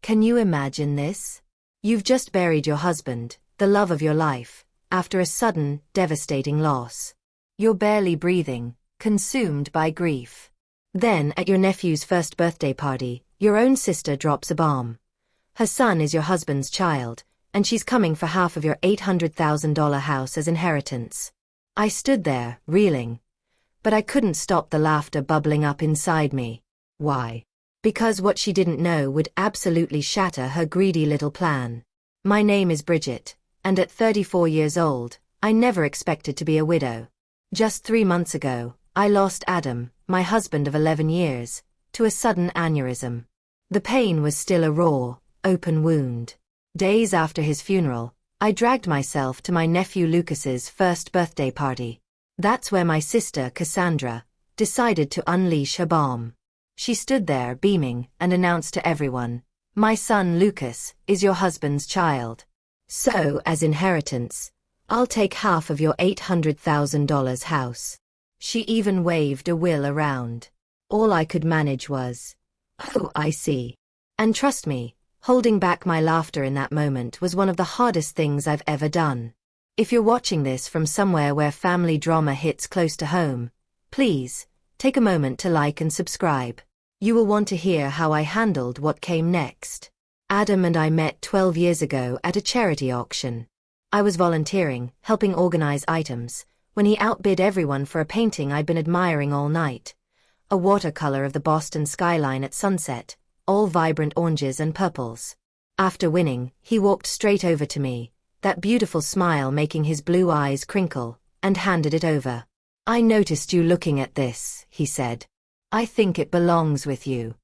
Can you imagine this? You've just buried your husband, the love of your life, after a sudden, devastating loss. You're barely breathing, consumed by grief. Then, at your nephew's first birthday party, your own sister drops a bomb. Her son is your husband's child, and she's coming for half of your $800,000 house as inheritance. I stood there, reeling. But I couldn't stop the laughter bubbling up inside me. Why? Because what she didn't know would absolutely shatter her greedy little plan. My name is Bridget, and at 34 years old, I never expected to be a widow. Just 3 months ago, I lost Adam, my husband of 11 years, to a sudden aneurysm. The pain was still a raw, open wound. Days after his funeral, I dragged myself to my nephew Lucas's first birthday party. That's where my sister Cassandra decided to unleash her bomb. She stood there beaming and announced to everyone, "My son Lucas is your husband's child. So, as inheritance, I'll take half of your $800,000 house." She even waved a will around. All I could manage was, "Oh, I see." And trust me, holding back my laughter in that moment was one of the hardest things I've ever done. If you're watching this from somewhere where family drama hits close to home, please, take a moment to like and subscribe. You will want to hear how I handled what came next. Adam and I met 12 years ago at a charity auction. I was volunteering, helping organize items, when he outbid everyone for a painting I'd been admiring all night. A watercolor of the Boston skyline at sunset, all vibrant oranges and purples. After winning, he walked straight over to me, that beautiful smile making his blue eyes crinkle, and handed it over. "I noticed you looking at this," he said. "I think it belongs with you."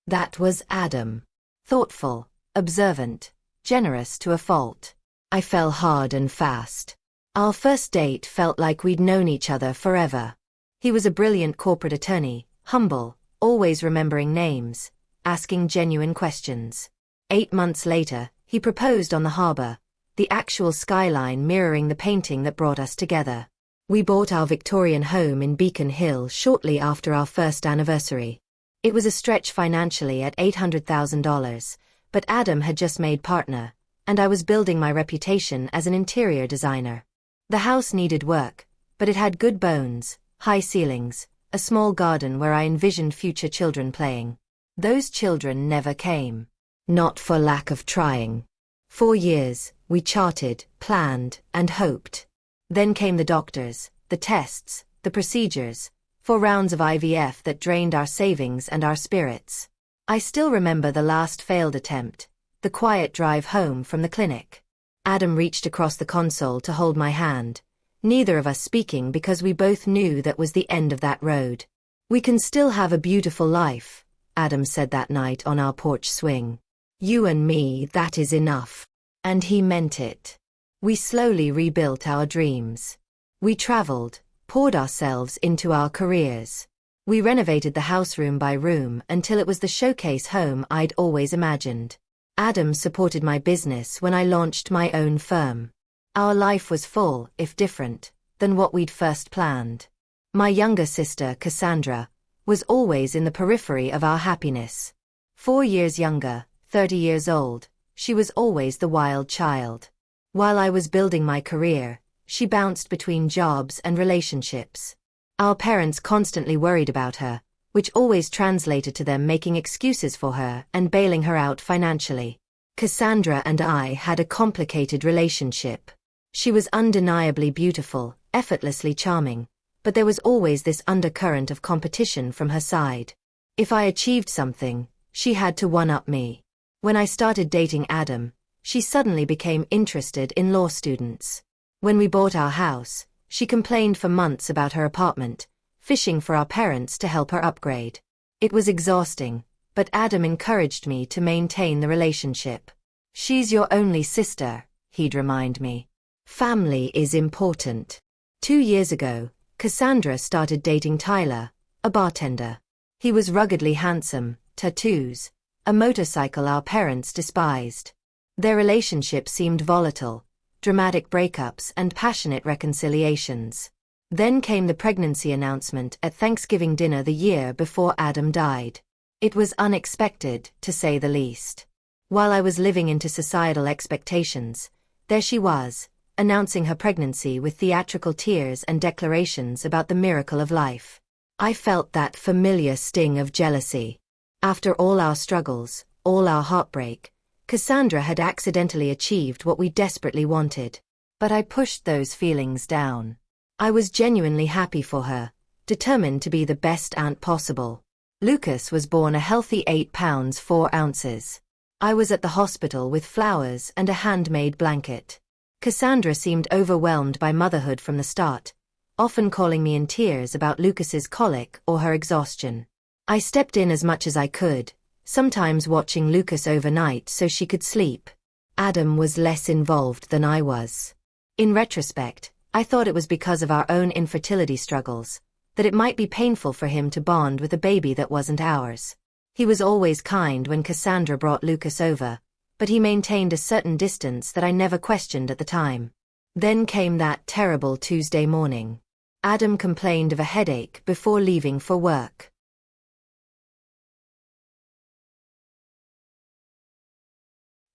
That was Adam. Thoughtful, observant, generous to a fault. I fell hard and fast. Our first date felt like we'd known each other forever. He was a brilliant corporate attorney, humble, always remembering names, asking genuine questions. 8 months later, he proposed on the harbor, the actual skyline mirroring the painting that brought us together. We bought our Victorian home in Beacon Hill shortly after our first anniversary. It was a stretch financially at $800,000, but Adam had just made partner, and I was building my reputation as an interior designer. The house needed work, but it had good bones, high ceilings, a small garden where I envisioned future children playing. Those children never came. Not for lack of trying. 4 years, we charted, planned, and hoped. Then came the doctors, the tests, the procedures, 4 rounds of IVF that drained our savings and our spirits. I still remember the last failed attempt, the quiet drive home from the clinic. Adam reached across the console to hold my hand, neither of us speaking because we both knew that was the end of that road. "We can still have a beautiful life," Adam said that night on our porch swing. "You and me, that is enough." And he meant it. We slowly rebuilt our dreams. We traveled, poured ourselves into our careers. We renovated the house room by room until it was the showcase home I'd always imagined. Adam supported my business when I launched my own firm. Our life was full, if different, than what we'd first planned. My younger sister, Cassandra, was always in the periphery of our happiness. 4 years younger, 30 years old, she was always the wild child. While I was building my career, she bounced between jobs and relationships. Our parents constantly worried about her, which always translated to them making excuses for her and bailing her out financially. Cassandra and I had a complicated relationship. She was undeniably beautiful, effortlessly charming, but there was always this undercurrent of competition from her side. If I achieved something, she had to one-up me. When I started dating Adam, she suddenly became interested in law students. When we bought our house, she complained for months about her apartment, fishing for our parents to help her upgrade. It was exhausting, but Adam encouraged me to maintain the relationship. "She's your only sister," he'd remind me. "Family is important." 2 years ago, Cassandra started dating Tyler, a bartender. He was ruggedly handsome, tattoos, a motorcycle our parents despised. Their relationship seemed volatile, dramatic breakups and passionate reconciliations. Then came the pregnancy announcement at Thanksgiving dinner the year before Adam died. It was unexpected, to say the least. While I was living into societal expectations, there she was, announcing her pregnancy with theatrical tears and declarations about the miracle of life. I felt that familiar sting of jealousy. After all our struggles, all our heartbreak, Cassandra had accidentally achieved what we desperately wanted. But I pushed those feelings down. I was genuinely happy for her, determined to be the best aunt possible. Lucas was born a healthy 8 pounds 4 ounces. I was at the hospital with flowers and a handmade blanket. Cassandra seemed overwhelmed by motherhood from the start, often calling me in tears about Lucas's colic or her exhaustion. I stepped in as much as I could, sometimes watching Lucas overnight so she could sleep. Adam was less involved than I was. In retrospect, I thought it was because of our own infertility struggles, that it might be painful for him to bond with a baby that wasn't ours. He was always kind when Cassandra brought Lucas over, but he maintained a certain distance that I never questioned at the time. Then came that terrible Tuesday morning. Adam complained of a headache before leaving for work.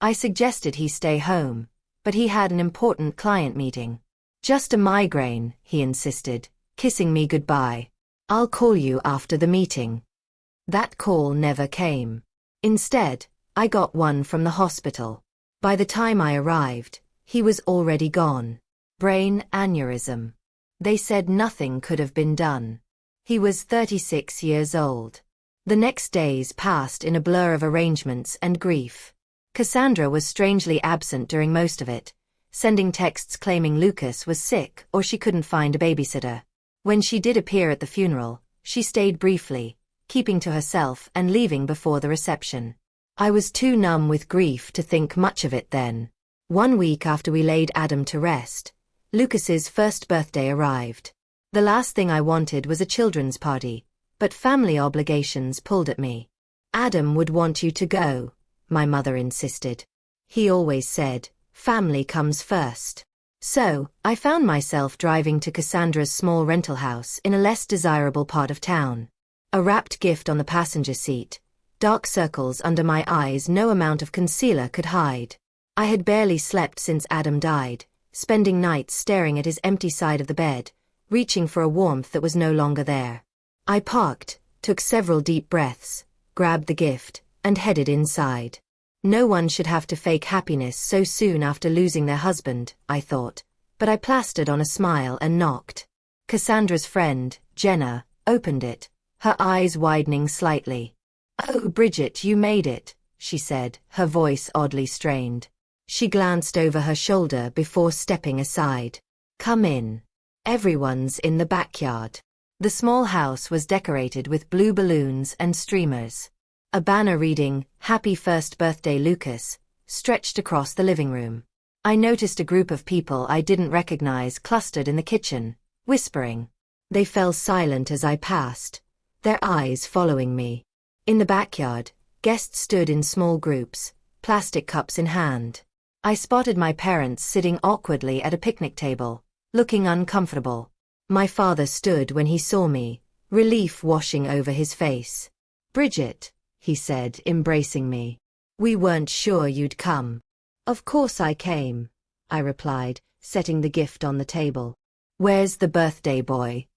I suggested he stay home, but he had an important client meeting. "Just a migraine," he insisted, kissing me goodbye. "I'll call you after the meeting." That call never came. Instead, I got one from the hospital. By the time I arrived, he was already gone. Brain aneurysm. They said nothing could have been done. He was 36 years old. The next days passed in a blur of arrangements and grief. Cassandra was strangely absent during most of it, sending texts claiming Lucas was sick or she couldn't find a babysitter. When she did appear at the funeral, she stayed briefly, keeping to herself and leaving before the reception. I was too numb with grief to think much of it then. 1 week after we laid Adam to rest, Lucas's first birthday arrived. The last thing I wanted was a children's party, but family obligations pulled at me. "Adam would want you to go," my mother insisted. "He always said, family comes first." So, I found myself driving to Cassandra's small rental house in a less desirable part of town. A wrapped gift on the passenger seat, dark circles under my eyes no amount of concealer could hide. I had barely slept since Adam died, spending nights staring at his empty side of the bed, reaching for a warmth that was no longer there. I parked, took several deep breaths, grabbed the gift, and headed inside. No one should have to fake happiness so soon after losing their husband, I thought, but I plastered on a smile and knocked. Cassandra's friend, Jenna, opened it, her eyes widening slightly. "Oh, Bridget, you made it," she said, her voice oddly strained. She glanced over her shoulder before stepping aside. "Come in. Everyone's in the backyard." The small house was decorated with blue balloons and streamers. A banner reading, "Happy First Birthday Lucas," stretched across the living room. I noticed a group of people I didn't recognize clustered in the kitchen, whispering. They fell silent as I passed, their eyes following me. In the backyard, guests stood in small groups, plastic cups in hand. I spotted my parents sitting awkwardly at a picnic table, looking uncomfortable. My father stood when he saw me, relief washing over his face. "Bridget," he said, embracing me. "We weren't sure you'd come." "Of course I came," I replied, setting the gift on the table. "Where's the birthday boy?"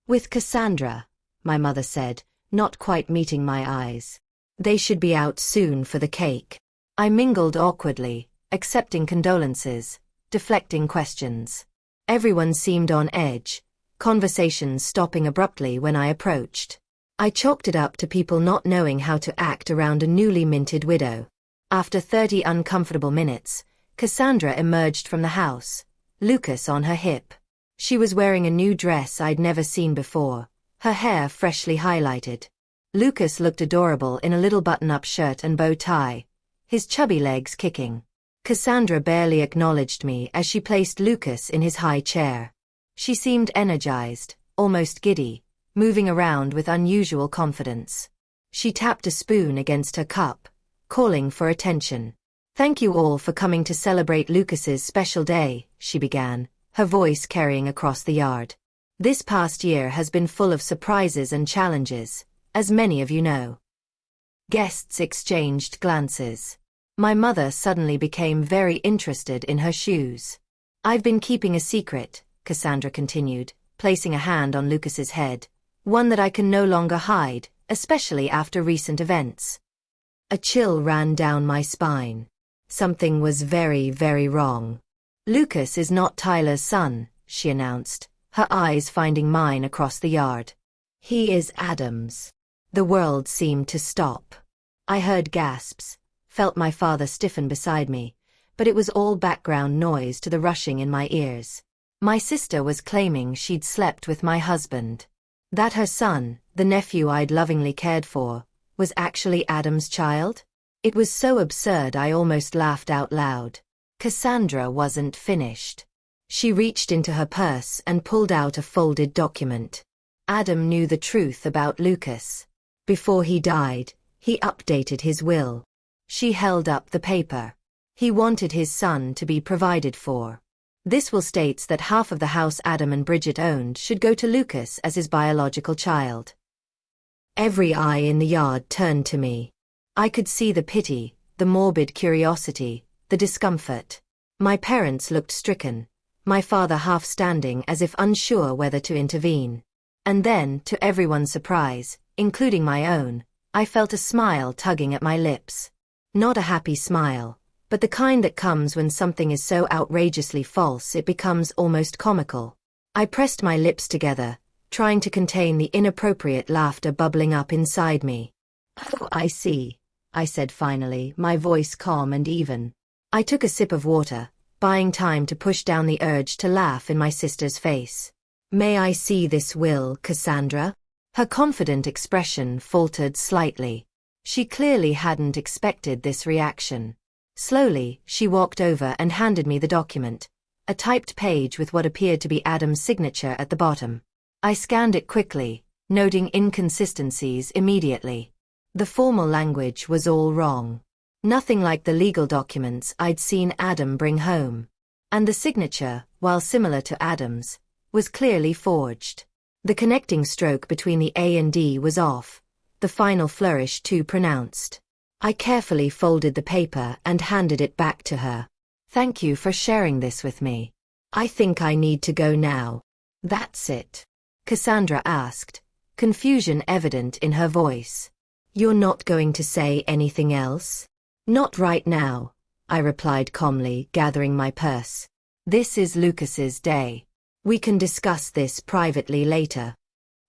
"With Cassandra," my mother said, not quite meeting my eyes. "They should be out soon for the cake." I mingled awkwardly, accepting condolences, deflecting questions. Everyone seemed on edge, conversations stopping abruptly when I approached. I chalked it up to people not knowing how to act around a newly minted widow. After 30 uncomfortable minutes, Cassandra emerged from the house, Lucas on her hip. She was wearing a new dress I'd never seen before, her hair freshly highlighted. Lucas looked adorable in a little button-up shirt and bow tie, his chubby legs kicking. Cassandra barely acknowledged me as she placed Lucas in his high chair. She seemed energized, almost giddy, moving around with unusual confidence. She tapped a spoon against her cup, calling for attention. "Thank you all for coming to celebrate Lucas's special day," she began, her voice carrying across the yard. "This past year has been full of surprises and challenges, as many of you know." Guests exchanged glances. My mother suddenly became very interested in her shoes. I've been keeping a secret, Cassandra continued, placing a hand on Lucas's head, one that I can no longer hide, especially after recent events. A chill ran down my spine. Something was very, very wrong. Lucas is not Tyler's son, she announced, her eyes finding mine across the yard. He is Adam's. The world seemed to stop. I heard gasps, felt my father stiffen beside me, but it was all background noise to the rushing in my ears. My sister was claiming she'd slept with my husband. That her son, the nephew I'd lovingly cared for, was actually Adam's child? It was so absurd I almost laughed out loud. Cassandra wasn't finished. She reached into her purse and pulled out a folded document. Adam knew the truth about Lucas. Before he died, he updated his will. She held up the paper. He wanted his son to be provided for. This will states that half of the house Adam and Bridget owned should go to Lucas as his biological child. Every eye in the yard turned to me. I could see the pity, the morbid curiosity, the discomfort. My parents looked stricken, my father half standing as if unsure whether to intervene. And then, to everyone's surprise, including my own, I felt a smile tugging at my lips. Not a happy smile, but the kind that comes when something is so outrageously false it becomes almost comical. I pressed my lips together, trying to contain the inappropriate laughter bubbling up inside me. "Oh, I see," I said finally, my voice calm and even. I took a sip of water, buying time to push down the urge to laugh in my sister's face. "May I see this will, Cassandra?" Her confident expression faltered slightly. She clearly hadn't expected this reaction. Slowly, she walked over and handed me the document, a typed page with what appeared to be Adam's signature at the bottom. I scanned it quickly, noting inconsistencies immediately. The formal language was all wrong. Nothing like the legal documents I'd seen Adam bring home. And the signature, while similar to Adam's, was clearly forged. The connecting stroke between the A and D was off, the final flourish too pronounced. I carefully folded the paper and handed it back to her. "Thank you for sharing this with me. I think I need to go now." "That's it?" Cassandra asked, confusion evident in her voice. "You're not going to say anything else?" "Not right now," I replied calmly, gathering my purse. "This is Lucas's day. We can discuss this privately later."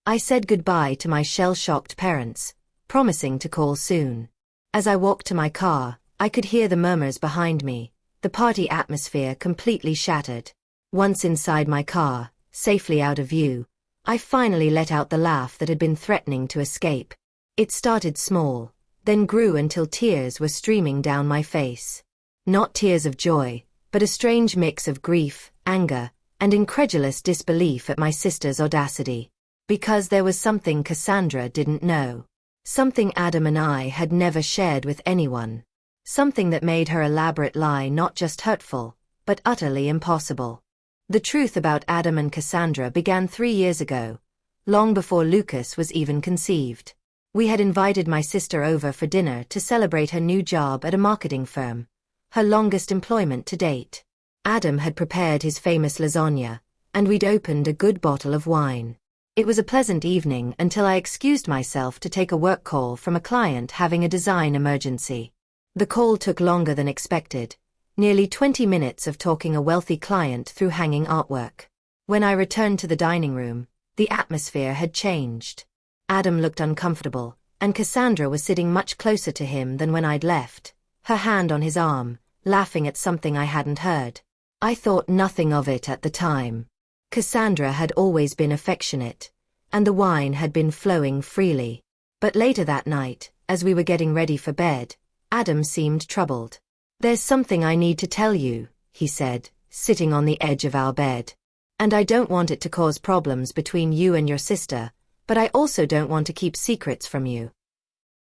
I said goodbye to my shell-shocked parents, promising to call soon. As I walked to my car, I could hear the murmurs behind me, the party atmosphere completely shattered. Once inside my car, safely out of view, I finally let out the laugh that had been threatening to escape. It started small, then grew until tears were streaming down my face. Not tears of joy, but a strange mix of grief, anger, and incredulous disbelief at my sister's audacity. Because there was something Cassandra didn't know. Something Adam and I had never shared with anyone. Something that made her elaborate lie not just hurtful, but utterly impossible. The truth about Adam and Cassandra began 3 years ago, long before Lucas was even conceived. We had invited my sister over for dinner to celebrate her new job at a marketing firm, her longest employment to date. Adam had prepared his famous lasagna, and we'd opened a good bottle of wine. It was a pleasant evening until I excused myself to take a work call from a client having a design emergency. The call took longer than expected, nearly 20 minutes of talking a wealthy client through hanging artwork. When I returned to the dining room, the atmosphere had changed. Adam looked uncomfortable, and Cassandra was sitting much closer to him than when I'd left, her hand on his arm, laughing at something I hadn't heard. I thought nothing of it at the time. Cassandra had always been affectionate, and the wine had been flowing freely. But later that night, as we were getting ready for bed, Adam seemed troubled. "There's something I need to tell you," he said, sitting on the edge of our bed. "And I don't want it to cause problems between you and your sister, but I also don't want to keep secrets from you."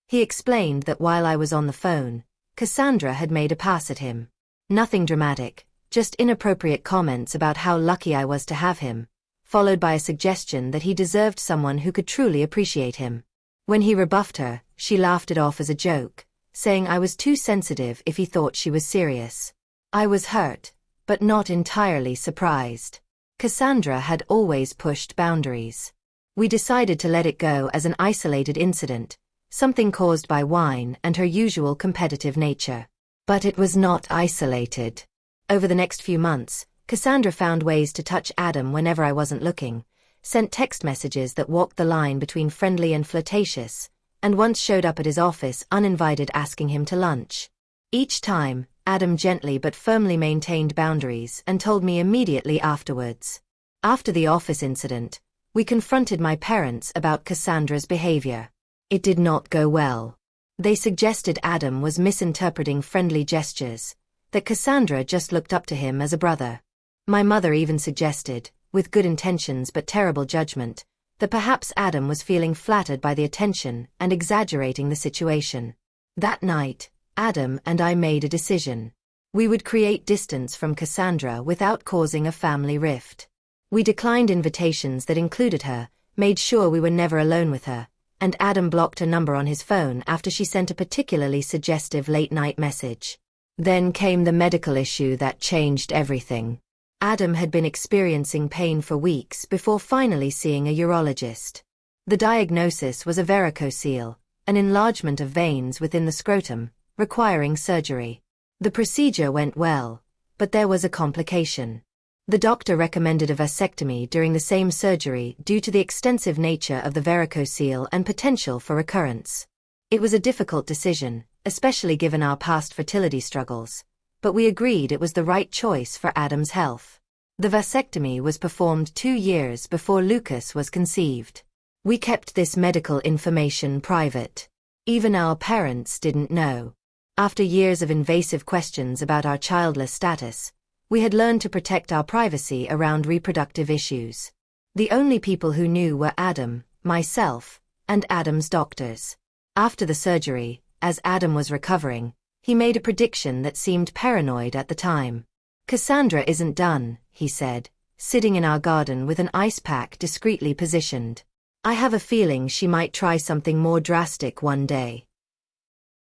He explained that while I was on the phone, Cassandra had made a pass at him. Nothing dramatic, just inappropriate comments about how lucky I was to have him, followed by a suggestion that he deserved someone who could truly appreciate him. When he rebuffed her, she laughed it off as a joke, saying I was too sensitive if he thought she was serious. I was hurt, but not entirely surprised. Cassandra had always pushed boundaries. We decided to let it go as an isolated incident, something caused by wine and her usual competitive nature. But it was not isolated. Over the next few months, Cassandra found ways to touch Adam whenever I wasn't looking, sent text messages that walked the line between friendly and flirtatious, and once showed up at his office uninvited asking him to lunch. Each time, Adam gently but firmly maintained boundaries and told me immediately afterwards. After the office incident, we confronted my parents about Cassandra's behavior. It did not go well. They suggested Adam was misinterpreting friendly gestures, that Cassandra just looked up to him as a brother. My mother even suggested, with good intentions but terrible judgment, that perhaps Adam was feeling flattered by the attention and exaggerating the situation. That night, Adam and I made a decision. We would create distance from Cassandra without causing a family rift. We declined invitations that included her, made sure we were never alone with her, and Adam blocked her number on his phone after she sent a particularly suggestive late-night message. Then came the medical issue that changed everything. Adam had been experiencing pain for weeks before finally seeing a urologist. The diagnosis was a varicocele, an enlargement of veins within the scrotum, requiring surgery. The procedure went well, but there was a complication. The doctor recommended a vasectomy during the same surgery due to the extensive nature of the varicocele and potential for recurrence. It was a difficult decision, especially given our past fertility struggles, but we agreed it was the right choice for Adam's health. The vasectomy was performed 2 years before Lucas was conceived. We kept this medical information private. Even our parents didn't know. After years of invasive questions about our childless status, we had learned to protect our privacy around reproductive issues. The only people who knew were Adam, myself, and Adam's doctors. After the surgery, as Adam was recovering, he made a prediction that seemed paranoid at the time. "Cassandra isn't done," he said, sitting in our garden with an ice pack discreetly positioned. "I have a feeling she might try something more drastic one day."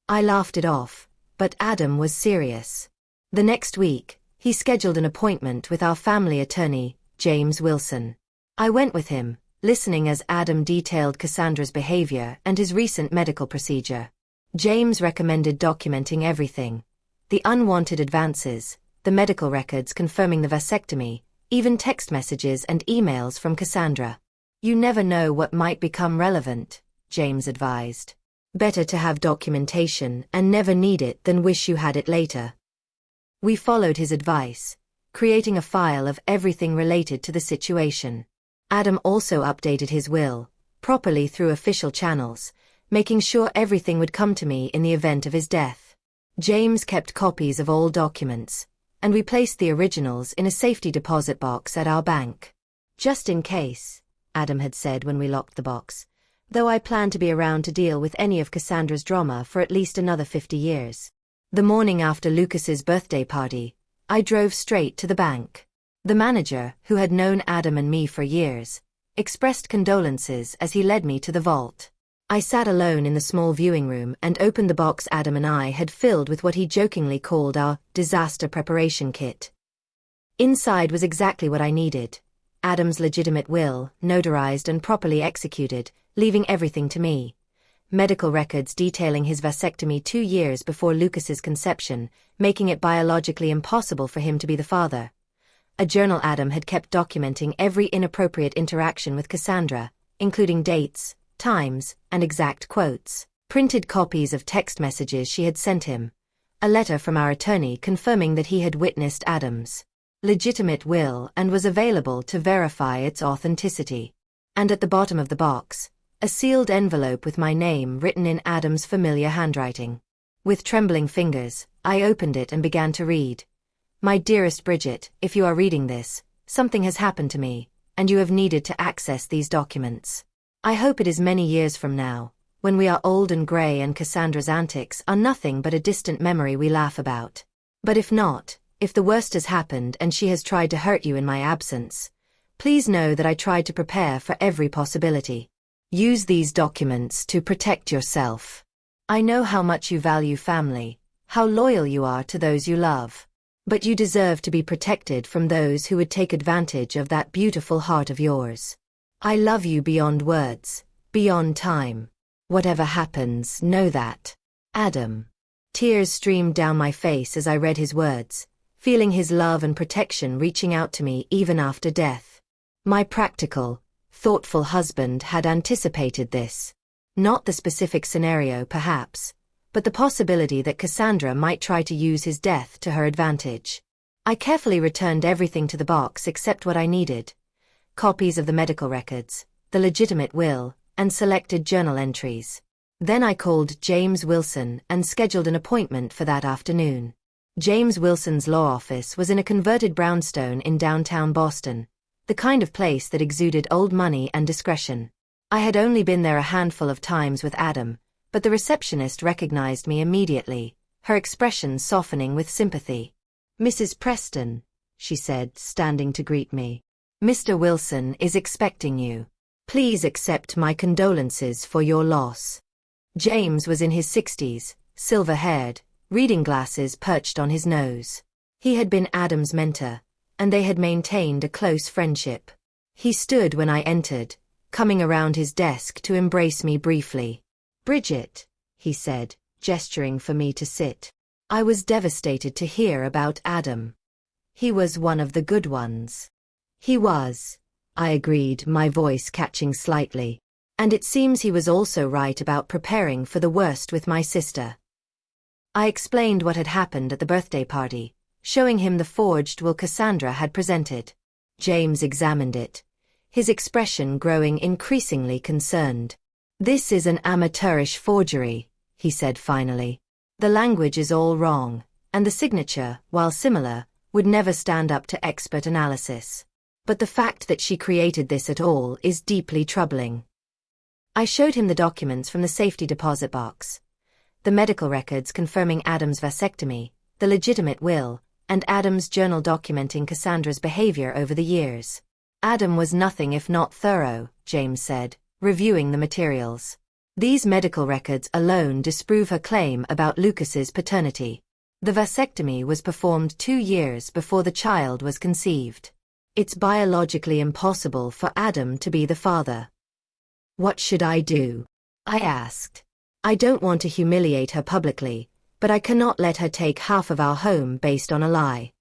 I laughed it off, but Adam was serious. The next week, he scheduled an appointment with our family attorney, James Wilson. I went with him, listening as Adam detailed Cassandra's behavior and his recent medical procedure. James recommended documenting everything: the unwanted advances, the medical records confirming the vasectomy, even text messages and emails from Cassandra. "You never know what might become relevant," James advised. "Better to have documentation and never need it than wish you had it later." We followed his advice, creating a file of everything related to the situation. Adam also updated his will, properly through official channels, making sure everything would come to me in the event of his death. James kept copies of all documents, and we placed the originals in a safety deposit box at our bank. "Just in case," Adam had said when we locked the box, "though I plan to be around to deal with any of Cassandra's drama for at least another 50 years. The morning after Lucas's birthday party, I drove straight to the bank. The manager, who had known Adam and me for years, expressed condolences as he led me to the vault. I sat alone in the small viewing room and opened the box Adam and I had filled with what he jokingly called our disaster preparation kit. Inside was exactly what I needed: Adam's legitimate will, notarized and properly executed, leaving everything to me. Medical records detailing his vasectomy 2 years before Lucas's conception, making it biologically impossible for him to be the father. A journal Adam had kept documenting every inappropriate interaction with Cassandra, including dates, times, and exact quotes. Printed copies of text messages she had sent him. A letter from our attorney confirming that he had witnessed Adam's legitimate will and was available to verify its authenticity. And at the bottom of the box, a sealed envelope with my name written in Adam's familiar handwriting. With trembling fingers, I opened it and began to read. "My dearest Bridget, if you are reading this, something has happened to me, and you have needed to access these documents. I hope it is many years from now, when we are old and grey and Cassandra's antics are nothing but a distant memory we laugh about. But if not, if the worst has happened and she has tried to hurt you in my absence, please know that I tried to prepare for every possibility. Use these documents to protect yourself. I know how much you value family, how loyal you are to those you love. But you deserve to be protected from those who would take advantage of that beautiful heart of yours. I love you beyond words, beyond time. Whatever happens, know that. Adam. Tears streamed down my face as I read his words, feeling his love and protection reaching out to me even after death. My practical, thoughtful husband had anticipated this. Not the specific scenario, perhaps, but the possibility that Cassandra might try to use his death to her advantage. I carefully returned everything to the box except what I needed: copies of the medical records, the legitimate will, and selected journal entries. Then I called James Wilson and scheduled an appointment for that afternoon. James Wilson's law office was in a converted brownstone in downtown Boston, the kind of place that exuded old money and discretion. I had only been there a handful of times with Adam, but the receptionist recognized me immediately, her expression softening with sympathy. "Mrs. Preston," she said, standing to greet me. "Mr. Wilson is expecting you. Please accept my condolences for your loss." James was in his 60s, silver-haired, reading glasses perched on his nose. He had been Adam's mentor, and they had maintained a close friendship. He stood when I entered, coming around his desk to embrace me briefly. "Bridget," he said, gesturing for me to sit. I was devastated to hear about Adam. He was one of the good ones. He was, I agreed, my voice catching slightly. And it seems he was also right about preparing for the worst with my sister. I explained what had happened at the birthday party, showing him the forged will Cassandra had presented. James examined it, his expression growing increasingly concerned. "This is an amateurish forgery," he said finally. "The language is all wrong, and the signature, while similar, would never stand up to expert analysis. But the fact that she created this at all is deeply troubling." I showed him the documents from the safety deposit box. The medical records confirming Adam's vasectomy, the legitimate will, and Adam's journal documenting Cassandra's behavior over the years. "Adam was nothing if not thorough," James said, reviewing the materials. "These medical records alone disprove her claim about Lucas's paternity. The vasectomy was performed 2 years before the child was conceived. It's biologically impossible for Adam to be the father." "What should I do?" I asked. "I don't want to humiliate her publicly, but I cannot let her take half of our home based on a lie."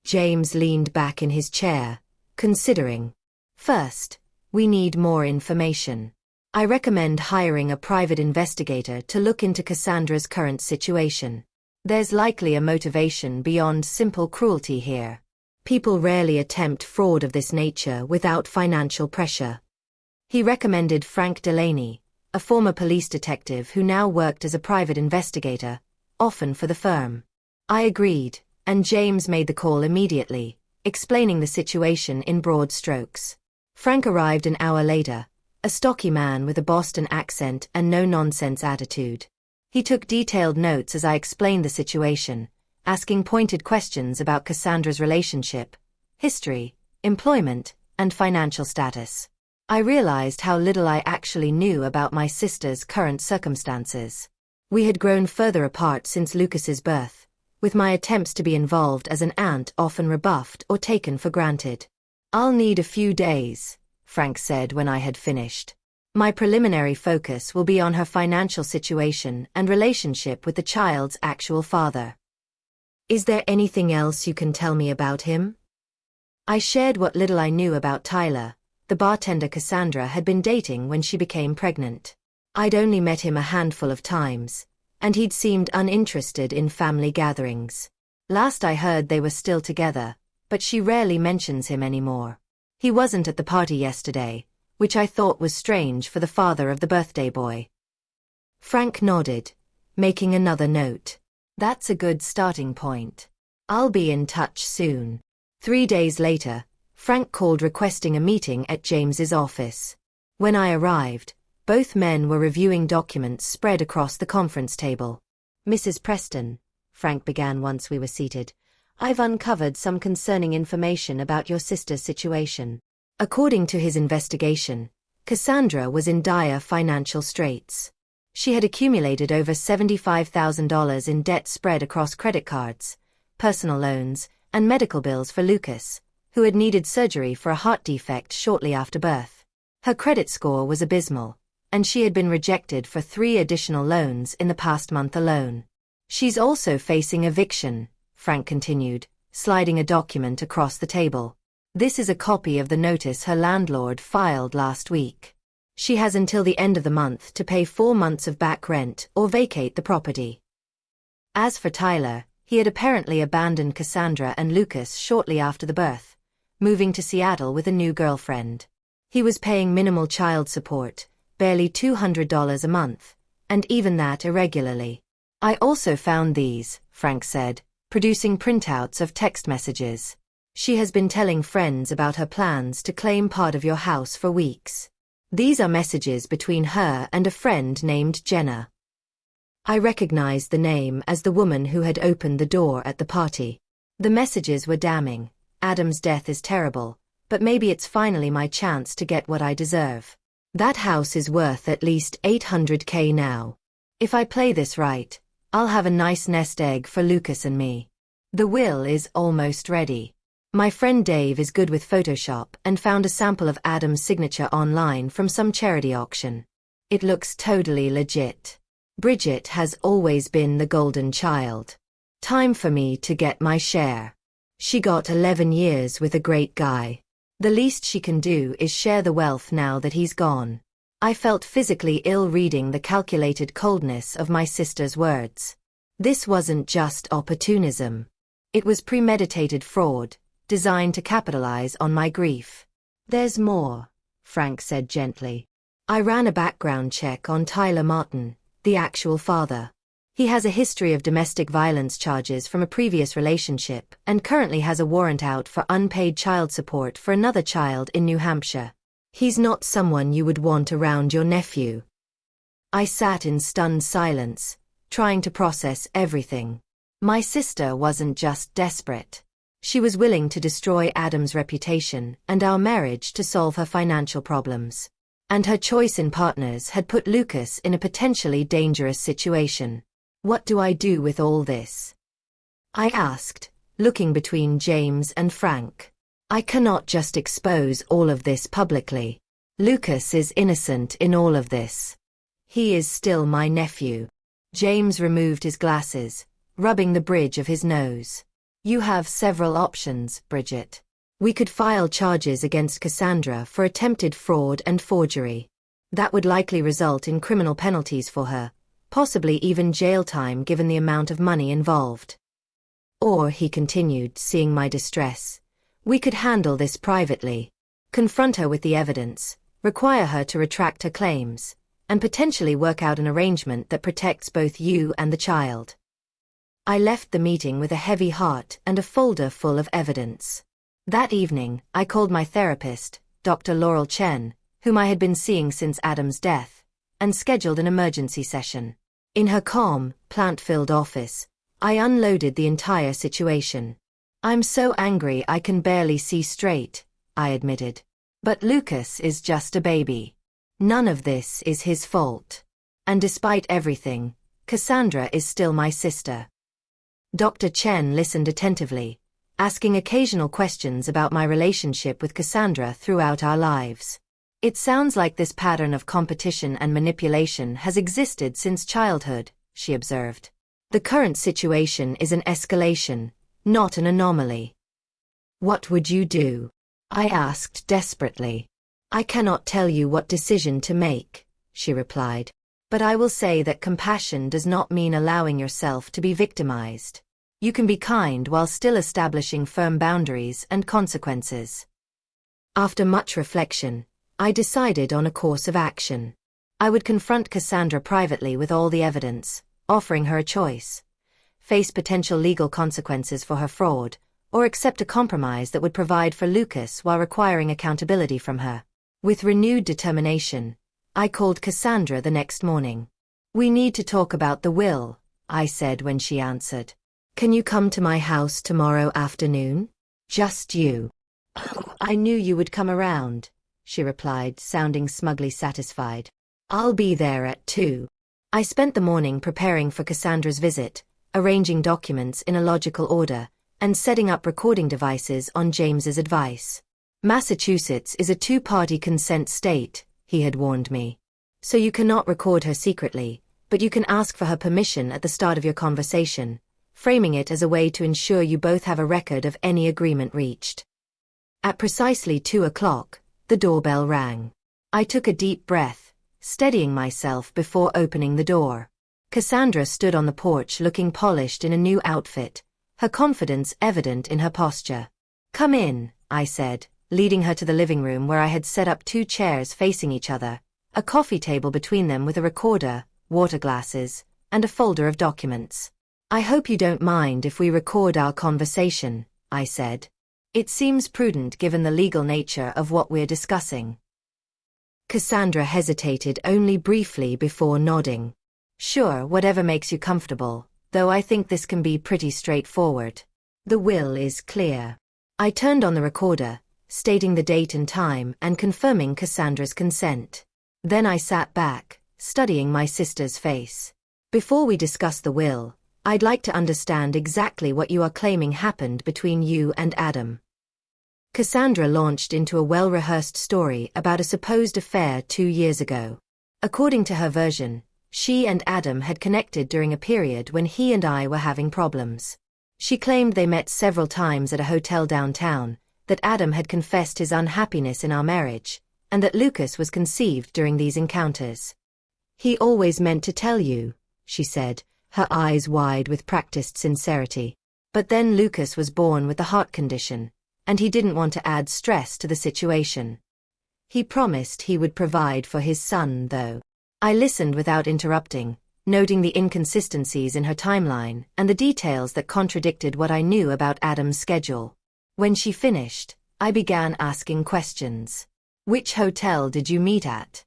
James leaned back in his chair, considering. "First, we need more information. I recommend hiring a private investigator to look into Cassandra's current situation. There's likely a motivation beyond simple cruelty here. People rarely attempt fraud of this nature without financial pressure." He recommended Frank Delaney, a former police detective who now worked as a private investigator, often for the firm. I agreed, and James made the call immediately, explaining the situation in broad strokes. Frank arrived an hour later, a stocky man with a Boston accent and no-nonsense attitude. He took detailed notes as I explained the situation, asking pointed questions about Cassandra's relationship, history, employment, and financial status. I realized how little I actually knew about my sister's current circumstances. We had grown further apart since Lucas's birth, with my attempts to be involved as an aunt often rebuffed or taken for granted. "I'll need a few days," Frank said when I had finished. "My preliminary focus will be on her financial situation and relationship with the child's actual father." "Is there anything else you can tell me about him?" I shared what little I knew about Tyler, the bartender Cassandra had been dating when she became pregnant. I'd only met him a handful of times, and he'd seemed uninterested in family gatherings. Last I heard they were still together, but she rarely mentions him anymore. He wasn't at the party yesterday, which I thought was strange for the father of the birthday boy. Frank nodded, making another note. "That's a good starting point. I'll be in touch soon." 3 days later, Frank called requesting a meeting at James's office. When I arrived, both men were reviewing documents spread across the conference table. "Mrs. Preston," Frank began once we were seated, "I've uncovered some concerning information about your sister's situation." According to his investigation, Cassandra was in dire financial straits. She had accumulated over $75,000 in debt spread across credit cards, personal loans, and medical bills for Lucas, who had needed surgery for a heart defect shortly after birth. Her credit score was abysmal, and she had been rejected for 3 additional loans in the past month alone. She's also facing eviction, Frank continued, sliding a document across the table. This is a copy of the notice her landlord filed last week. She has until the end of the month to pay 4 months of back rent or vacate the property. As for Tyler, he had apparently abandoned Cassandra and Lucas shortly after the birth, moving to Seattle with a new girlfriend. He was paying minimal child support, barely $200 a month, and even that irregularly. I also found these, Frank said, producing printouts of text messages. She has been telling friends about her plans to claim part of your house for weeks. These are messages between her and a friend named Jenna. I recognized the name as the woman who had opened the door at the party. The messages were damning. Adam's death is terrible, but maybe it's finally my chance to get what I deserve. That house is worth at least $800K now. If I play this right, I'll have a nice nest egg for Lucas and me. The will is almost ready. My friend Dave is good with Photoshop and found a sample of Adam's signature online from some charity auction. It looks totally legit. Bridget has always been the golden child. Time for me to get my share. She got 11 years with a great guy. The least she can do is share the wealth now that he's gone. I felt physically ill reading the calculated coldness of my sister's words. This wasn't just opportunism. It was premeditated fraud, designed to capitalize on my grief. There's more, Frank said gently. I ran a background check on Tyler Martin, the actual father. He has a history of domestic violence charges from a previous relationship and currently has a warrant out for unpaid child support for another child in New Hampshire. He's not someone you would want around your nephew. I sat in stunned silence, trying to process everything. My sister wasn't just desperate. She was willing to destroy Adam's reputation and our marriage to solve her financial problems. And her choice in partners had put Lucas in a potentially dangerous situation. What do I do with all this? I asked, looking between James and Frank. I cannot just expose all of this publicly. Lucas is innocent in all of this. He is still my nephew. James removed his glasses, rubbing the bridge of his nose. You have several options, Bridget. We could file charges against Cassandra for attempted fraud and forgery. That would likely result in criminal penalties for her, possibly even jail time given the amount of money involved. Or, he continued, seeing my distress, we could handle this privately, confront her with the evidence, require her to retract her claims, and potentially work out an arrangement that protects both you and the child. I left the meeting with a heavy heart and a folder full of evidence. That evening, I called my therapist, Dr. Laurel Chen, whom I had been seeing since Adam's death, and scheduled an emergency session. In her calm, plant-filled office, I unloaded the entire situation. I'm so angry I can barely see straight, I admitted. But Lucas is just a baby. None of this is his fault. And despite everything, Cassandra is still my sister. Dr. Chen listened attentively, asking occasional questions about my relationship with Cassandra throughout our lives. It sounds like this pattern of competition and manipulation has existed since childhood, she observed. The current situation is an escalation, not an anomaly. What would you do? I asked desperately. I cannot tell you what decision to make, she replied. But I will say that compassion does not mean allowing yourself to be victimized. You can be kind while still establishing firm boundaries and consequences. After much reflection, I decided on a course of action. I would confront Cassandra privately with all the evidence, offering her a choice: face potential legal consequences for her fraud, or accept a compromise that would provide for Lucas while requiring accountability from her. With renewed determination, I called Cassandra the next morning. We need to talk about the will, I said when she answered. Can you come to my house tomorrow afternoon? Just you. Oh, I knew you would come around, she replied, sounding smugly satisfied. I'll be there at 2. I spent the morning preparing for Cassandra's visit, arranging documents in a logical order, and setting up recording devices on James's advice. Massachusetts is a two-party consent state, he had warned me. So you cannot record her secretly, but you can ask for her permission at the start of your conversation, framing it as a way to ensure you both have a record of any agreement reached. At precisely 2 o'clock, the doorbell rang. I took a deep breath, steadying myself before opening the door. Cassandra stood on the porch looking polished in a new outfit, her confidence evident in her posture. "Come in," I said, leading her to the living room where I had set up 2 chairs facing each other, a coffee table between them with a recorder, water glasses, and a folder of documents. "I hope you don't mind if we record our conversation," I said. "It seems prudent given the legal nature of what we're discussing." Cassandra hesitated only briefly before nodding. "Sure, whatever makes you comfortable, though I think this can be pretty straightforward. The will is clear." I turned on the recorder, stating the date and time and confirming Cassandra's consent. Then I sat back, studying my sister's face. "Before we discuss the will, I'd like to understand exactly what you are claiming happened between you and Adam." Cassandra launched into a well-rehearsed story about a supposed affair 2 years ago. According to her version, she and Adam had connected during a period when he and I were having problems. She claimed they met several times at a hotel downtown, that Adam had confessed his unhappiness in our marriage, and that Lucas was conceived during these encounters. "He always meant to tell you," she said, her eyes wide with practiced sincerity. "But then Lucas was born with the heart condition, and he didn't want to add stress to the situation. He promised he would provide for his son, though." I listened without interrupting, noting the inconsistencies in her timeline and the details that contradicted what I knew about Adam's schedule. When she finished, I began asking questions. "Which hotel did you meet at?"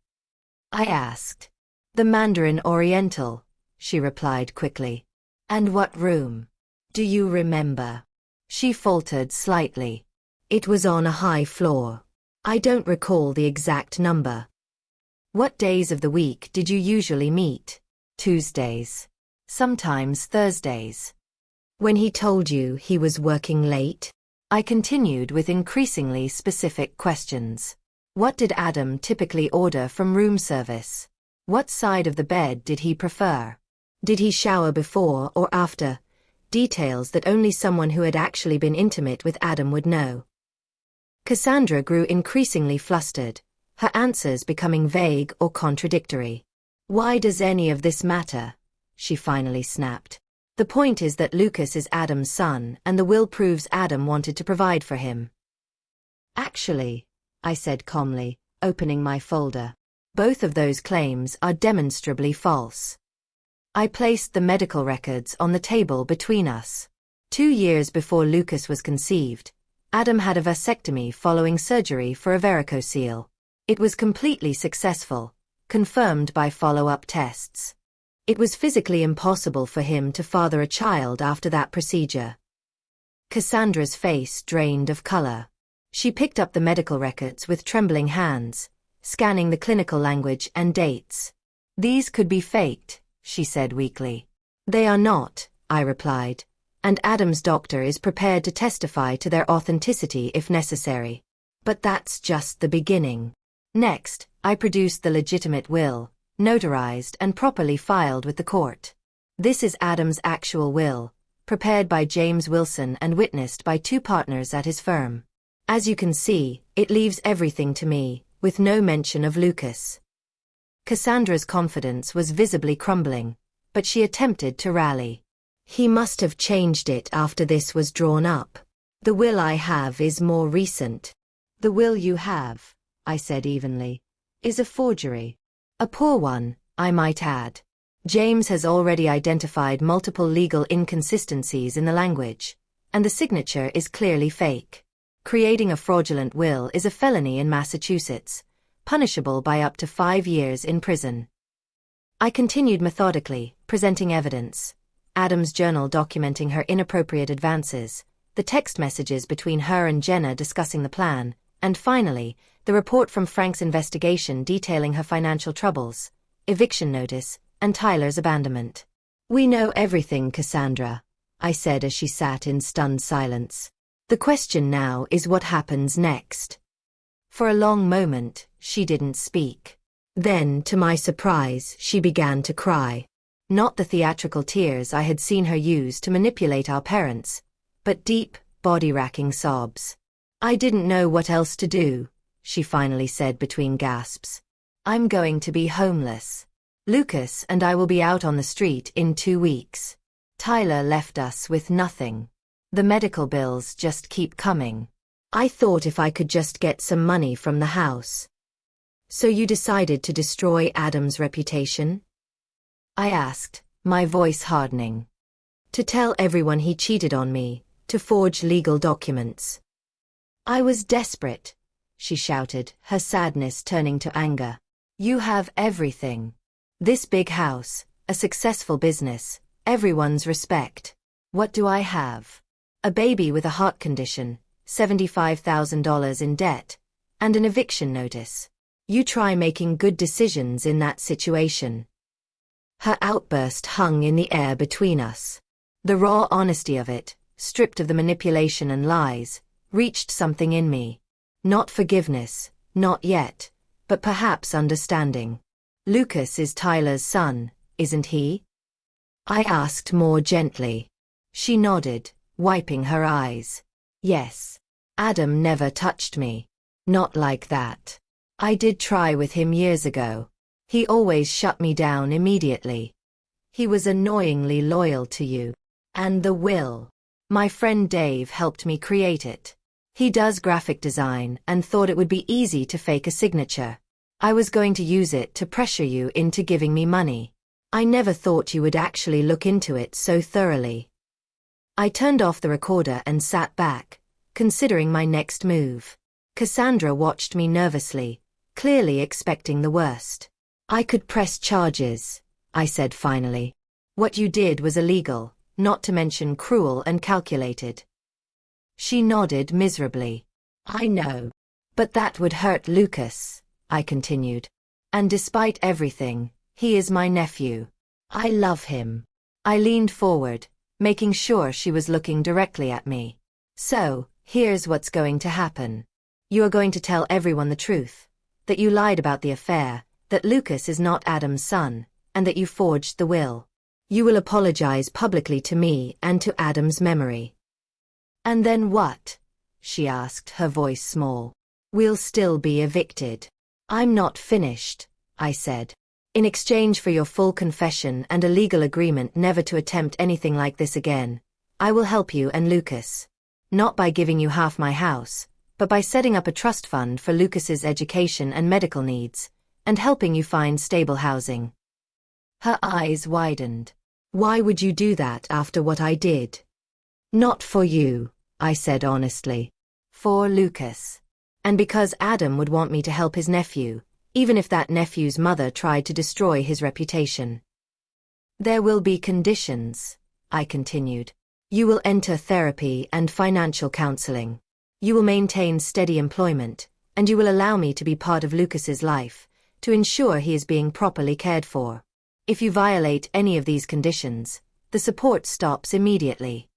I asked. "The Mandarin Oriental," she replied quickly. "And what room? Do you remember?" She faltered slightly. "It was on a high floor. I don't recall the exact number." "What days of the week did you usually meet?" "Tuesdays. Sometimes Thursdays." "When he told you he was working late?" I continued with increasingly specific questions. "What did Adam typically order from room service? What side of the bed did he prefer? Did he shower before or after?" Details that only someone who had actually been intimate with Adam would know. Cassandra grew increasingly flustered, her answers becoming vague or contradictory. "Why does any of this matter?" she finally snapped. "The point is that Lucas is Adam's son and the will proves Adam wanted to provide for him." "Actually," I said calmly, opening my folder, "both of those claims are demonstrably false." I placed the medical records on the table between us. 2 years before Lucas was conceived, Adam had a vasectomy following surgery for a varicocele. It was completely successful, confirmed by follow-up tests. It was physically impossible for him to father a child after that procedure. Cassandra's face drained of color. She picked up the medical records with trembling hands, scanning the clinical language and dates. "These could be faked," she said weakly. "They are not," I replied, "and Adam's doctor is prepared to testify to their authenticity if necessary. But that's just the beginning." Next, I produced the legitimate will, notarized and properly filed with the court. This is Adam's actual will, prepared by James Wilson and witnessed by 2 partners at his firm. As you can see, it leaves everything to me, with no mention of Lucas. Cassandra's confidence was visibly crumbling, but she attempted to rally. "He must have changed it after this was drawn up. The will I have is more recent." "The will you have," I said evenly, "is a forgery. A poor one, I might add. James has already identified multiple legal inconsistencies in the language, and the signature is clearly fake. Creating a fraudulent will is a felony in Massachusetts, punishable by up to 5 years in prison." I continued methodically, presenting evidence. Adam's journal documenting her inappropriate advances, the text messages between her and Jenna discussing the plan, and finally, the report from Frank's investigation detailing her financial troubles, eviction notice, and Tyler's abandonment. We know everything, Cassandra, I said as she sat in stunned silence. The question now is what happens next. For a long moment, she didn't speak. Then, to my surprise, she began to cry. Not the theatrical tears I had seen her use to manipulate our parents, but deep, body-racking sobs. I didn't know what else to do, she finally said between gasps. I'm going to be homeless. Lucas and I will be out on the street in 2 weeks. Tyler left us with nothing. The medical bills just keep coming. I thought if I could just get some money from the house. So you decided to destroy Adam's reputation? I asked, my voice hardening. To tell everyone he cheated on me, to forge legal documents. I was desperate, she shouted, her sadness turning to anger. You have everything. This big house, a successful business, everyone's respect. What do I have? A baby with a heart condition, $75,000 in debt, and an eviction notice. You try making good decisions in that situation. Her outburst hung in the air between us. The raw honesty of it, stripped of the manipulation and lies, reached something in me. Not forgiveness, not yet, but perhaps understanding. Lucas is Tyler's son, isn't he? I asked more gently. She nodded, wiping her eyes. Yes. Adam never touched me. Not like that. I did try with him years ago. He always shut me down immediately. He was annoyingly loyal to you. And the will. My friend Dave helped me create it. He does graphic design and thought it would be easy to fake a signature. I was going to use it to pressure you into giving me money. I never thought you would actually look into it so thoroughly. I turned off the recorder and sat back, considering my next move. Cassandra watched me nervously, clearly expecting the worst. I could press charges, I said finally. What you did was illegal, not to mention cruel and calculated. She nodded miserably. I know. But that would hurt Lucas, I continued. And despite everything, he is my nephew. I love him. I leaned forward, making sure she was looking directly at me. So, here's what's going to happen. You are going to tell everyone the truth. That you lied about the affair, that Lucas is not Adam's son, and that you forged the will. You will apologize publicly to me and to Adam's memory. And then what? She asked, her voice small. We'll still be evicted. I'm not finished, I said. In exchange for your full confession and a legal agreement never to attempt anything like this again, I will help you and Lucas. Not by giving you half my house, but by setting up a trust fund for Lucas's education and medical needs, and helping you find stable housing. Her eyes widened. Why would you do that after what I did? Not for you, I said honestly. For Lucas. And because Adam would want me to help his nephew, even if that nephew's mother tried to destroy his reputation. There will be conditions, I continued. You will enter therapy and financial counseling. You will maintain steady employment, and you will allow me to be part of Lucas's life, to ensure he is being properly cared for. If you violate any of these conditions, the support stops immediately.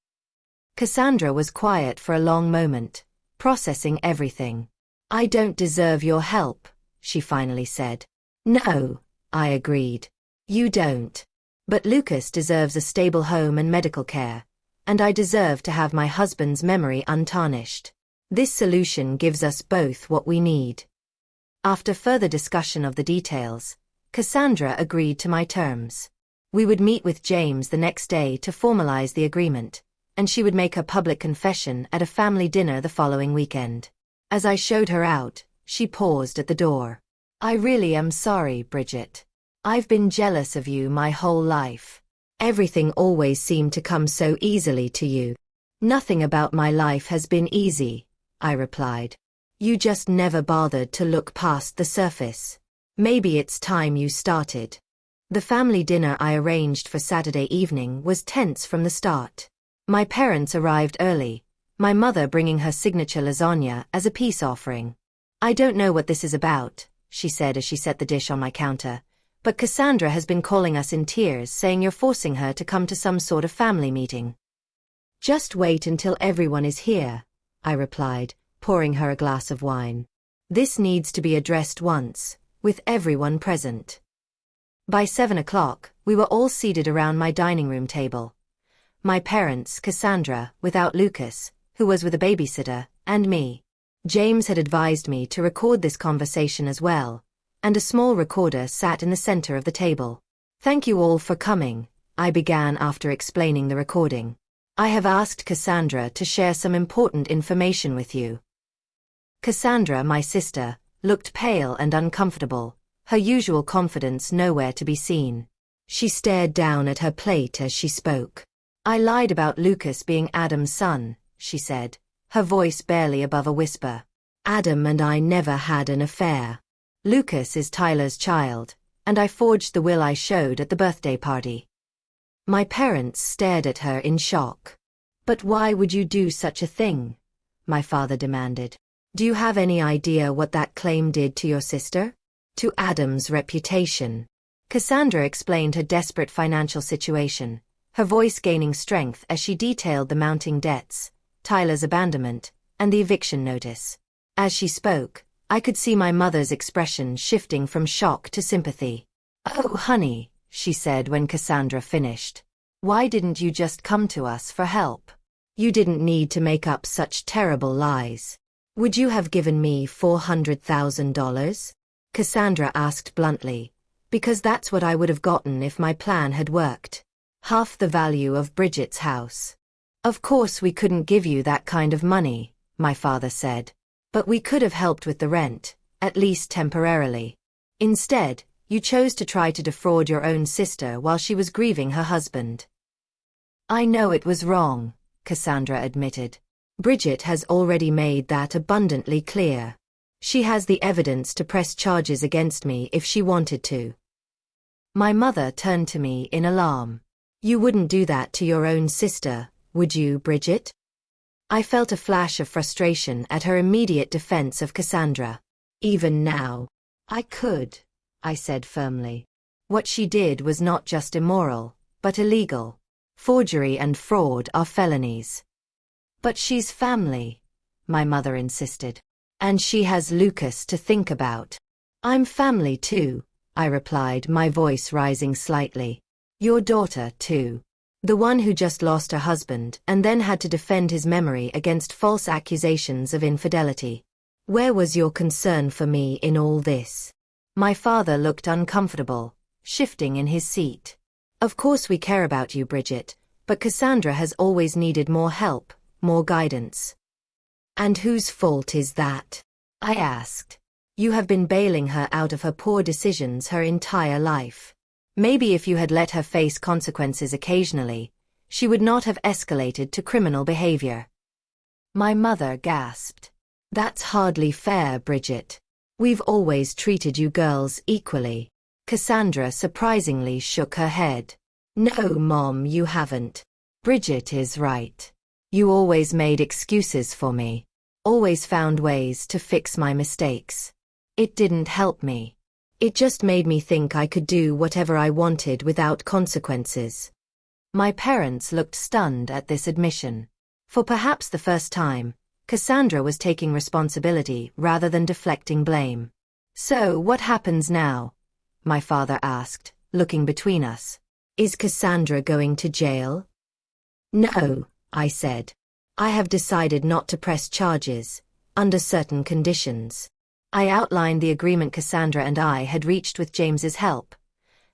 Cassandra was quiet for a long moment, processing everything. I don't deserve your help, she finally said. No, I agreed. You don't. But Lucas deserves a stable home and medical care, and I deserve to have my husband's memory untarnished. This solution gives us both what we need. After further discussion of the details, Cassandra agreed to my terms. We would meet with James the next day to formalize the agreement, and she would make her public confession at a family dinner the following weekend. As I showed her out, she paused at the door. I really am sorry, Bridget. I've been jealous of you my whole life. Everything always seemed to come so easily to you. Nothing about my life has been easy, I replied. You just never bothered to look past the surface. Maybe it's time you started. The family dinner I arranged for Saturday evening was tense from the start. My parents arrived early, my mother bringing her signature lasagna as a peace offering. I don't know what this is about, she said as she set the dish on my counter, But Cassandra has been calling us in tears, saying you're forcing her to come to some sort of family meeting. Just wait until everyone is here, I replied, pouring her a glass of wine. This needs to be addressed once, with everyone present. By 7 o'clock, we were all seated around my dining room table. My parents, Cassandra, without Lucas, who was with a babysitter, and me. James had advised me to record this conversation as well, and a small recorder sat in the center of the table. Thank you all for coming, I began after explaining the recording. I have asked Cassandra to share some important information with you. Cassandra, my sister, looked pale and uncomfortable, her usual confidence nowhere to be seen. She stared down at her plate as she spoke. I lied about Lucas being Adam's son, she said, her voice barely above a whisper. Adam and I never had an affair. Lucas is Tyler's child, and I forged the will I showed at the birthday party. My parents stared at her in shock. But why would you do such a thing? My father demanded. Do you have any idea what that claim did to your sister? To Adam's reputation. Cassandra explained her desperate financial situation, her voice gaining strength as she detailed the mounting debts, Tyler's abandonment, and the eviction notice. As she spoke, I could see my mother's expression shifting from shock to sympathy. Oh, honey, she said when Cassandra finished. Why didn't you just come to us for help? You didn't need to make up such terrible lies. Would you have given me $400,000? Cassandra asked bluntly, because that's what I would have gotten if my plan had worked. Half the value of Bridget's house. Of course we couldn't give you that kind of money, my father said. But we could have helped with the rent, at least temporarily. Instead, you chose to try to defraud your own sister while she was grieving her husband. I know it was wrong, Cassandra admitted. Bridget has already made that abundantly clear. She has the evidence to press charges against me if she wanted to. My mother turned to me in alarm. You wouldn't do that to your own sister, would you, Bridget? I felt a flash of frustration at her immediate defense of Cassandra. Even now, I could, I said firmly. What she did was not just immoral, but illegal. Forgery and fraud are felonies. But she's family, my mother insisted. And she has Lucas to think about. I'm family too, I replied, my voice rising slightly. Your daughter too. The one who just lost her husband and then had to defend his memory against false accusations of infidelity. Where was your concern for me in all this? My father looked uncomfortable, shifting in his seat. Of course we care about you, Bridget, but Cassandra has always needed more help, more guidance. And whose fault is that? I asked. You have been bailing her out of her poor decisions her entire life. Maybe if you had let her face consequences occasionally, she would not have escalated to criminal behavior. My mother gasped. That's hardly fair, Bridget. We've always treated you girls equally. Cassandra surprisingly shook her head. No, Mom, you haven't. Bridget is right. You always made excuses for me. Always found ways to fix my mistakes. It didn't help me. It just made me think I could do whatever I wanted without consequences. My parents looked stunned at this admission. For perhaps the first time, Cassandra was taking responsibility rather than deflecting blame. So what happens now? My father asked, looking between us. Is Cassandra going to jail? No, I said. I have decided not to press charges, under certain conditions. I outlined the agreement Cassandra and I had reached with James's help.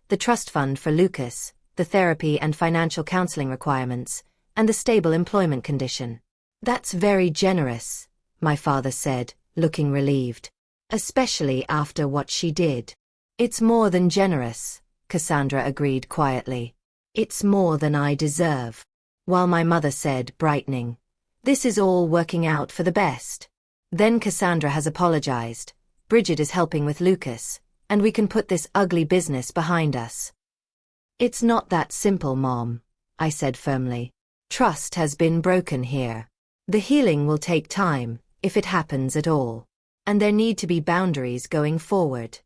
The trust fund for Lucas, the therapy and financial counseling requirements, and the stable employment condition. That's very generous, my father said, looking relieved. Especially after what she did. It's more than generous, Cassandra agreed quietly. It's more than I deserve. While my mother said, brightening, this is all working out for the best. Then Cassandra has apologized, Bridget is helping with Lucas, and we can put this ugly business behind us. It's not that simple, Mom, I said firmly. Trust has been broken here. The healing will take time, if it happens at all. And there need to be boundaries going forward.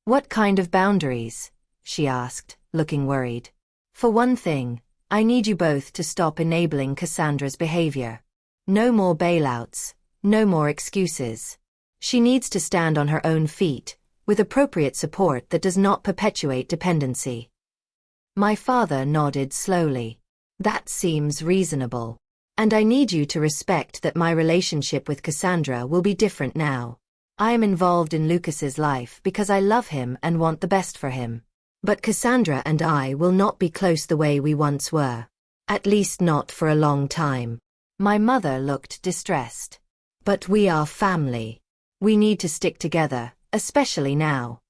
What kind of boundaries? She asked, looking worried. For one thing, I need you both to stop enabling Cassandra's behavior. No more bailouts, no more excuses. She needs to stand on her own feet, with appropriate support that does not perpetuate dependency. My father nodded slowly. That seems reasonable. And I need you to respect that my relationship with Cassandra will be different now. I am involved in Lucas's life because I love him and want the best for him. But Cassandra and I will not be close the way we once were. At least not for a long time. My mother looked distressed. But we are family. We need to stick together, especially now.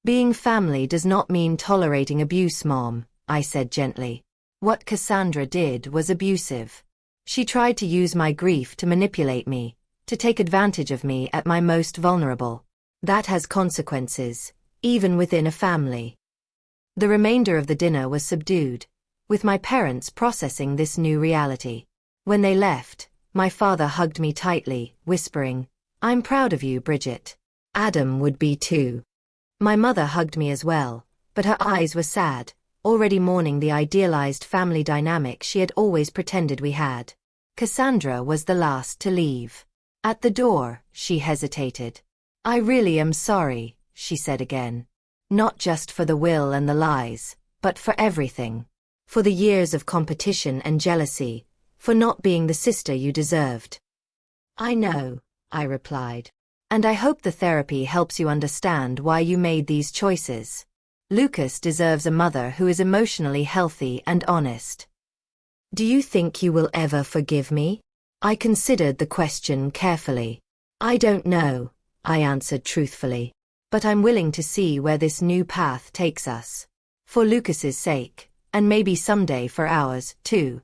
Being family does not mean tolerating abuse, Mom, I said gently. What Cassandra did was abusive. She tried to use my grief to manipulate me, to take advantage of me at my most vulnerable. That has consequences, even within a family. The remainder of the dinner was subdued, with my parents processing this new reality. When they left, my father hugged me tightly, whispering, "I'm proud of you, Bridget. Adam would be too." My mother hugged me as well, but her eyes were sad, already mourning the idealized family dynamic she had always pretended we had. Cassandra was the last to leave. At the door, she hesitated. "I really am sorry," she said again. "Not just for the will and the lies, but for everything. For the years of competition and jealousy, for not being the sister you deserved." "I know," I replied. "And I hope the therapy helps you understand why you made these choices. Lucas deserves a mother who is emotionally healthy and honest." "Do you think you will ever forgive me?" I considered the question carefully. "I don't know," I answered truthfully. "But I'm willing to see where this new path takes us. For Lucas's sake, and maybe someday for ours, too."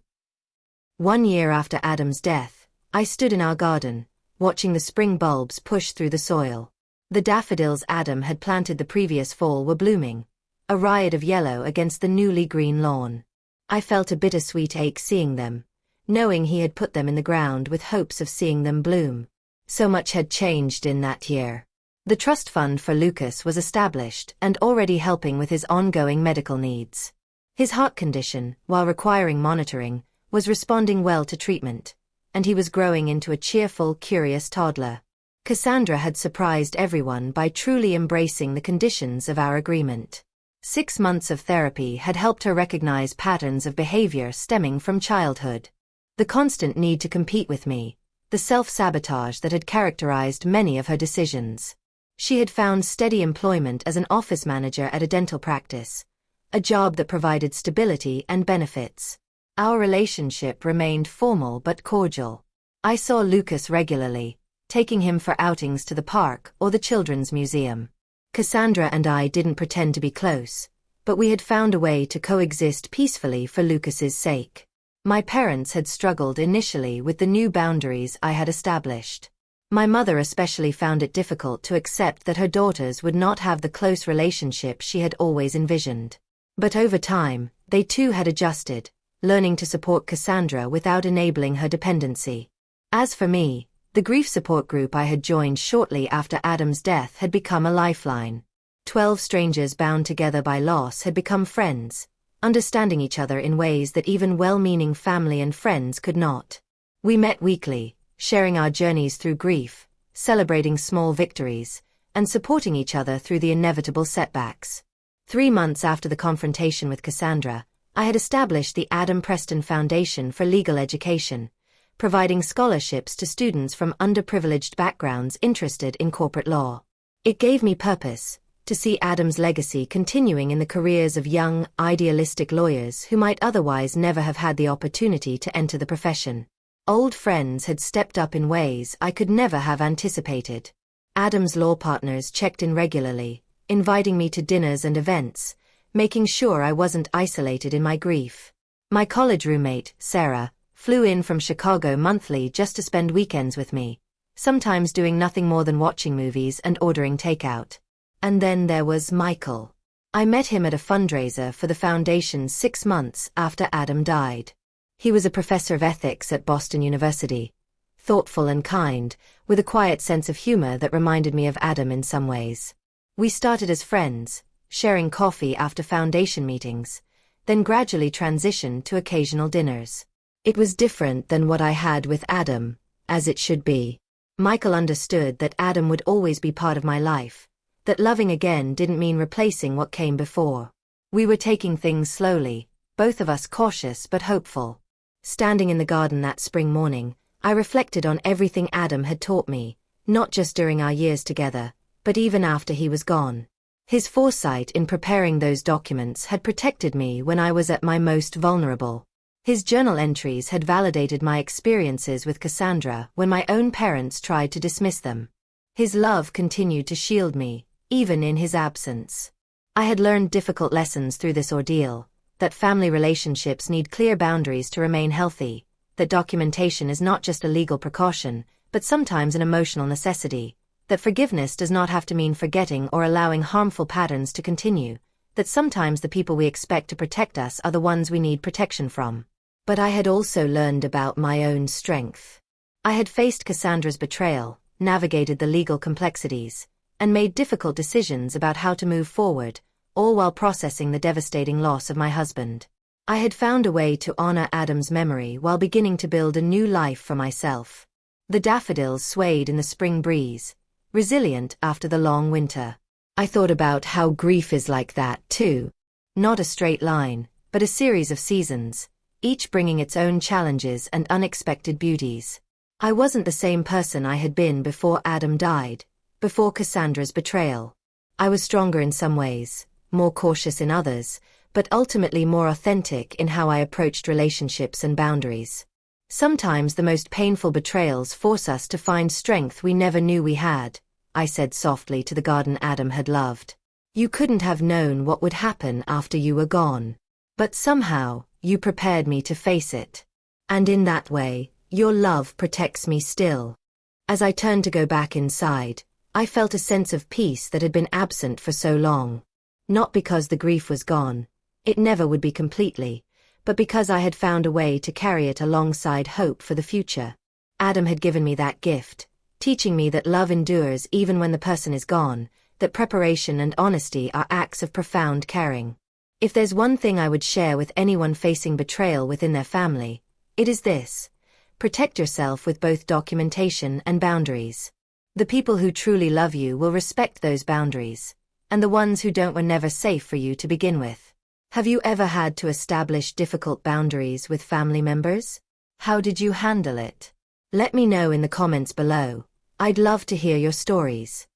1 year after Adam's death, I stood in our garden, watching the spring bulbs push through the soil. The daffodils Adam had planted the previous fall were blooming, a riot of yellow against the newly green lawn. I felt a bittersweet ache seeing them, knowing he had put them in the ground with hopes of seeing them bloom. So much had changed in that year. The trust fund for Lucas was established and already helping with his ongoing medical needs. His heart condition, while requiring monitoring, was responding well to treatment, and he was growing into a cheerful, curious toddler. Cassandra had surprised everyone by truly embracing the conditions of our agreement. 6 months of therapy had helped her recognize patterns of behavior stemming from childhood. The constant need to compete with me, the self-sabotage that had characterized many of her decisions. She had found steady employment as an office manager at a dental practice, a job that provided stability and benefits. Our relationship remained formal but cordial. I saw Lucas regularly, taking him for outings to the park or the children's museum. Cassandra and I didn't pretend to be close, but we had found a way to coexist peacefully for Lucas's sake. My parents had struggled initially with the new boundaries I had established. My mother especially found it difficult to accept that her daughters would not have the close relationship she had always envisioned. But over time, they too had adjusted, learning to support Cassandra without enabling her dependency. As for me, the grief support group I had joined shortly after Adam's death had become a lifeline. 12 strangers bound together by loss had become friends, understanding each other in ways that even well-meaning family and friends could not. We met weekly, sharing our journeys through grief, celebrating small victories, and supporting each other through the inevitable setbacks. 3 months after the confrontation with Cassandra, I had established the Adam Preston Foundation for Legal Education, providing scholarships to students from underprivileged backgrounds interested in corporate law. It gave me purpose, to see Adam's legacy continuing in the careers of young, idealistic lawyers who might otherwise never have had the opportunity to enter the profession. Old friends had stepped up in ways I could never have anticipated. Adam's law partners checked in regularly, inviting me to dinners and events, making sure I wasn't isolated in my grief. My college roommate, Sarah, flew in from Chicago monthly just to spend weekends with me, sometimes doing nothing more than watching movies and ordering takeout. And then there was Michael. I met him at a fundraiser for the foundation 6 months after Adam died. He was a professor of ethics at Boston University, thoughtful and kind, with a quiet sense of humor that reminded me of Adam in some ways. We started as friends, sharing coffee after foundation meetings, then gradually transitioned to occasional dinners. It was different than what I had with Adam, as it should be. Michael understood that Adam would always be part of my life, that loving again didn't mean replacing what came before. We were taking things slowly, both of us cautious but hopeful. Standing in the garden that spring morning, I reflected on everything Adam had taught me, not just during our years together, but even after he was gone. His foresight in preparing those documents had protected me when I was at my most vulnerable. His journal entries had validated my experiences with Cassandra when my own parents tried to dismiss them. His love continued to shield me, even in his absence. I had learned difficult lessons through this ordeal, that family relationships need clear boundaries to remain healthy, that documentation is not just a legal precaution, but sometimes an emotional necessity, that forgiveness does not have to mean forgetting or allowing harmful patterns to continue, that sometimes the people we expect to protect us are the ones we need protection from. But I had also learned about my own strength. I had faced Cassandra's betrayal, navigated the legal complexities, and made difficult decisions about how to move forward, all while processing the devastating loss of my husband. I had found a way to honor Adam's memory while beginning to build a new life for myself. The daffodils swayed in the spring breeze, resilient after the long winter. I thought about how grief is like that too. Not a straight line, but a series of seasons, each bringing its own challenges and unexpected beauties. I wasn't the same person I had been before Adam died, before Cassandra's betrayal. I was stronger in some ways, more cautious in others, but ultimately more authentic in how I approached relationships and boundaries. Sometimes the most painful betrayals force us to find strength we never knew we had, I said softly to the garden Adam had loved. You couldn't have known what would happen after you were gone. But somehow, you prepared me to face it. And in that way, your love protects me still. As I turned to go back inside, I felt a sense of peace that had been absent for so long. Not because the grief was gone, it never would be completely, but because I had found a way to carry it alongside hope for the future. Adam had given me that gift, teaching me that love endures even when the person is gone, that preparation and honesty are acts of profound caring. If there's one thing I would share with anyone facing betrayal within their family, it is this: protect yourself with both documentation and boundaries. The people who truly love you will respect those boundaries, and the ones who don't were never safe for you to begin with. Have you ever had to establish difficult boundaries with family members? How did you handle it? Let me know in the comments below. I'd love to hear your stories.